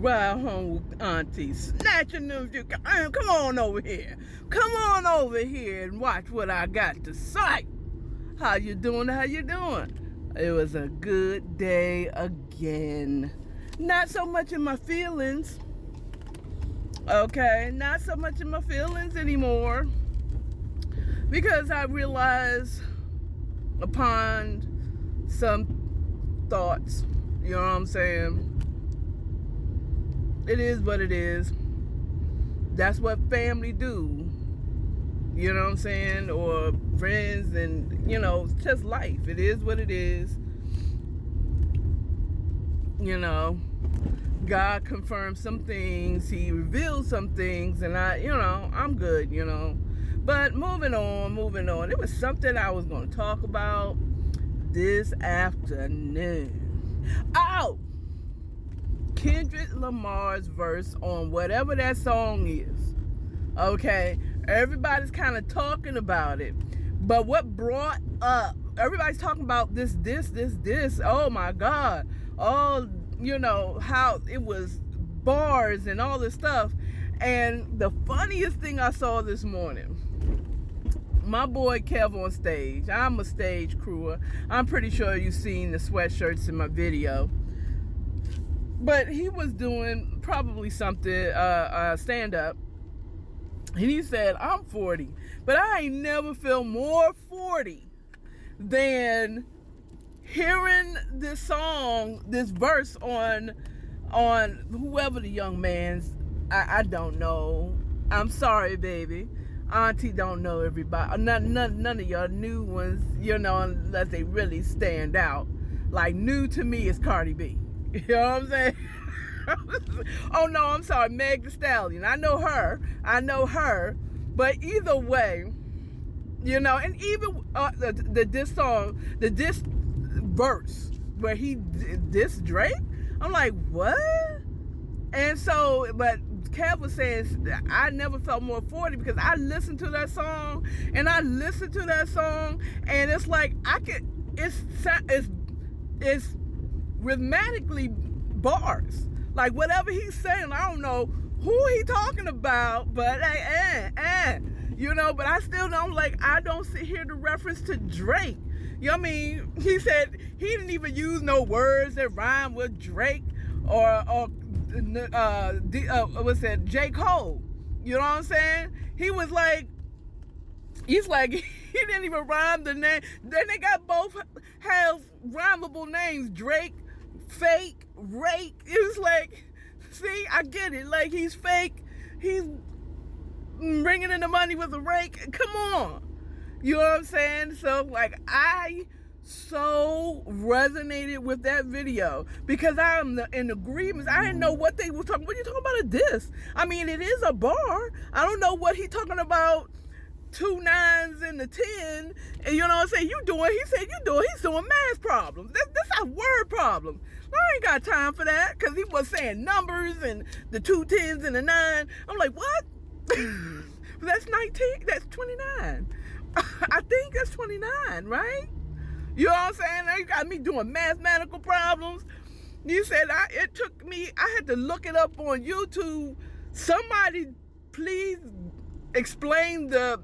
ride home with Auntie, snatching them. Come on over here. Come on over here and watch what I got to say. How you doing? How you doing? It was a good day again. Not so much in my feelings. Okay, not so much in my feelings anymore. Because I realized upon some thoughts, you know what I'm saying? It is what it is. That's what family do. You know what I'm saying? Or friends, and it's just life. It is what it is. God confirmed some things. He revealed some things, and I'm good, But moving on. It was something I was going to talk about this afternoon. Oh! Kendrick Lamar's verse on whatever that song is. Okay? Everybody's kind of talking about it. But what brought up, everybody's talking about this. Oh my God. Oh, how it was bars and all this stuff. And the funniest thing I saw this morning, my boy Kev on stage. I'm a stage crewer. I'm pretty sure you've seen the sweatshirts in my video. But he was doing probably something, stand-up. And he said, I'm 40. But I ain't never felt more 40 than hearing this song, this verse on whoever the young man's. I don't know. I'm sorry, baby. Auntie don't know everybody. None of your new ones, unless they really stand out. Like, new to me is Cardi B. You know what I'm saying? Oh no, I'm sorry, Meg Thee Stallion. I know her. But either way, and even the diss verse where he dissed Drake, I'm like, what? And so, but Kev was saying, I never felt more 40 because I listened to that song, and it's like it's rhythmically bars. Like whatever he's saying, I don't know who he talking about, but but I still don't I don't hear the reference to Drake. You know what I mean? He said he didn't even use no words that rhyme with Drake or what's that? J. Cole. You know what I'm saying? He's like, he didn't even rhyme the name. Then they got both have rhymable names, Drake, fake, rake. It was like, see, I get it. Like, he's fake. He's bringing in the money with a rake. Come on. You know what I'm saying? So, I so resonated with that video because I'm in agreement. I didn't know what they were talking. What are you talking about a diss? I mean, it is a bar. I don't know what he talking about. 2 9s and the 10, and you know what I'm saying? He's doing math problems. This are word problems. I ain't got time for that because he was saying numbers and the 2 10s and the 9. I'm like, what? That's 19. That's 29. I think that's 29, right? You know what I'm saying? They got me doing mathematical problems. You said I had to look it up on YouTube. Somebody please explain the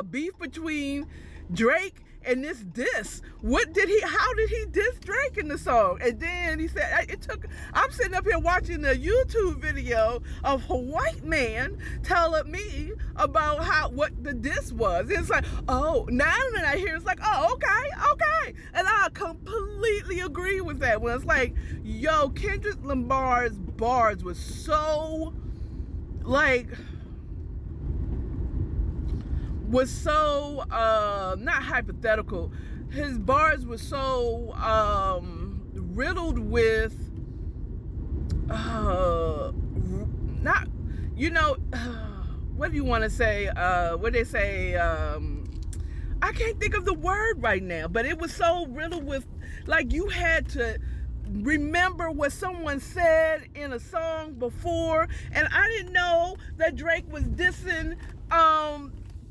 beef between Drake and this diss. How did he diss Drake in the song? And then he said, I'm sitting up here watching a YouTube video of a white man telling me about what the diss was. It's like, oh, now that I hear, it's like, oh, okay. And I completely agree with that. When it's like, yo, Kendrick Lamar's bars was so, not hypothetical. His bars were so riddled with what do you want to say? What they say? I can't think of the word right now, but it was so riddled with, you had to remember what someone said in a song before, and I didn't know that Drake was dissing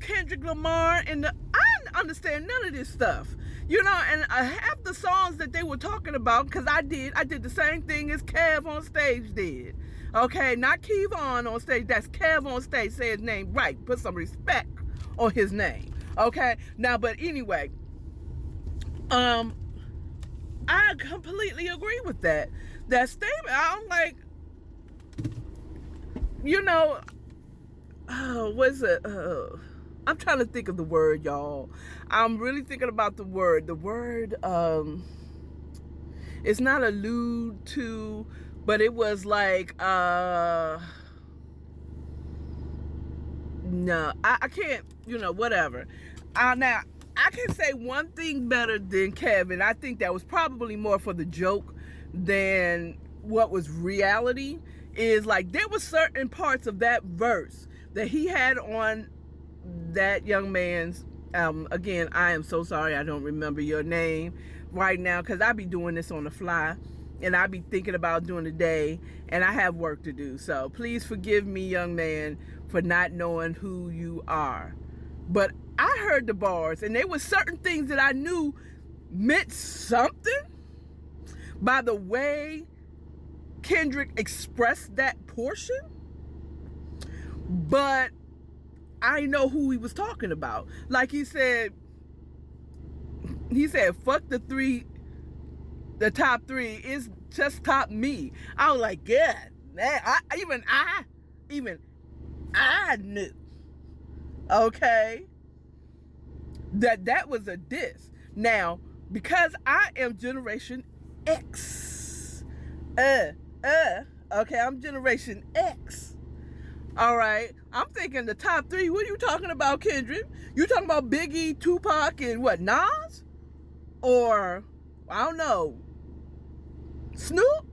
Kendrick Lamar, and I didn't understand none of this stuff. You know, and half the songs that they were talking about, because I did the same thing as Kev on stage did. Okay, not Kevon on stage, that's Kev on stage. Say his name right. Put some respect on his name. Okay, now, but anyway, I completely agree with that statement. I'm like, you know, what's it? I'm trying to think of the word, y'all. I'm really thinking about the word. The word, it's not allude to, but it was like, no, I can't, you know, whatever. Now, I can say one thing better than Kevin. I think that was probably more for the joke than what was reality. Is like there were certain parts of that verse that he had on that young man's again, I am so sorry I don't remember your name right now, because I be doing this on the fly and I be thinking about doing the day and I have work to do. So please forgive me, young man, for not knowing who you are. But I heard the bars and there were certain things that I knew meant something by the way Kendrick expressed that portion. But I know who he was talking about. Like he said, fuck the top three, it's just top me. I was like, yeah, man, even I knew, okay, that was a diss. Now, because I am Generation X, okay, I'm Generation X. All right, I'm thinking the top three. What are you talking about, Kendrick? You talking about Biggie, Tupac, and what, Nas? Or, I don't know, Snoop?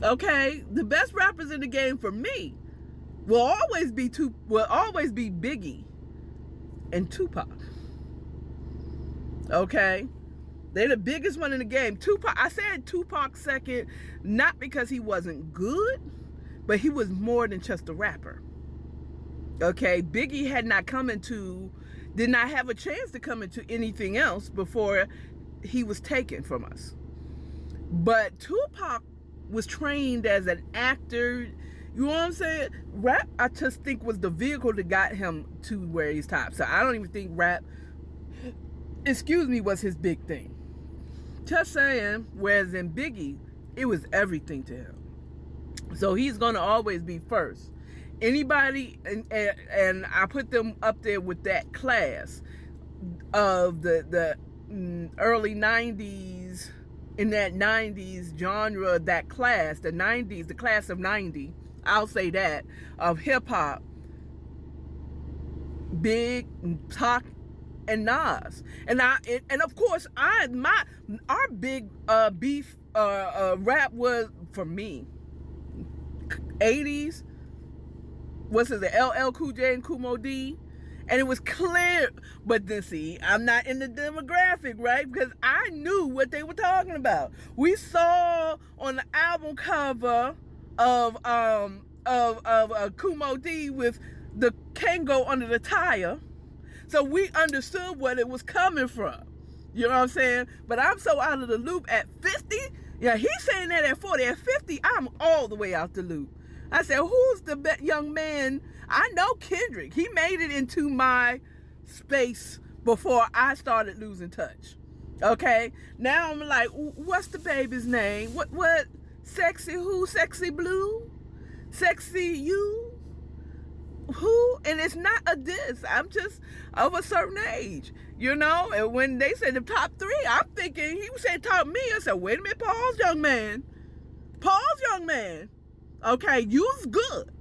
Okay, the best rappers in the game for me will always be Biggie and Tupac. Okay? They're the biggest one in the game. Tupac, I said Tupac second, not because he wasn't good, but he was more than just a rapper. Okay, Biggie did not have a chance to come into anything else before he was taken from us. But Tupac was trained as an actor. You know what I'm saying? Rap, I just think, was the vehicle that got him to where he's top. So I don't even think rap, was his big thing. Just saying, whereas in Biggie, it was everything to him. So he's going to always be first. Anybody, and I put them up there with that class of the early 90s, in that 90s genre, that class, the 90s, the class of 90, I'll say that, of hip-hop, Big, Pac, and Nas. And of course, our big beef rap was, for me, 80s, what's it, the LL Cool J and Kumo D, and it was clear. But then see, I'm not in the demographic, right? Because I knew what they were talking about. We saw on the album cover of Kumo D with the Kango under the tire. So we understood what it was coming from. You know what I'm saying? But I'm so out of the loop at 50. Yeah, he's saying that at 40. At 50, I'm all the way out the loop. I said, who's the young man? I know Kendrick. He made it into my space before I started losing touch. Okay? Now I'm like, what's the baby's name? What? Sexy who? Sexy Blue? Sexy you? Who? And it's not a diss. I'm just of a certain age, you know. And when they said the top three, I'm thinking he was saying top me. I said, wait a minute, pause, young man. Pause, young man. Okay, you's good.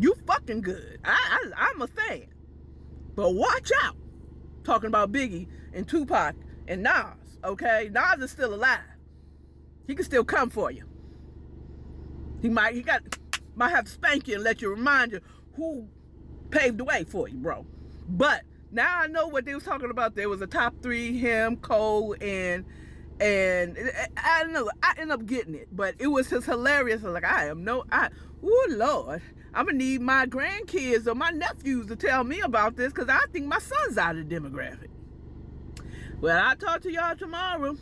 You fucking good. I'm a fan. But watch out. Talking about Biggie and Tupac and Nas. Okay, Nas is still alive. He can still come for you. He might have to spank you and let you remind you who paved the way for you, bro. But now I know what they was talking about. There was a top three, him, Cole, and I don't know. I ended up getting it, but it was just hilarious. Like, Oh, Lord. I'm going to need my grandkids or my nephews to tell me about this because I think my son's out of the demographic. Well, I'll talk to y'all tomorrow.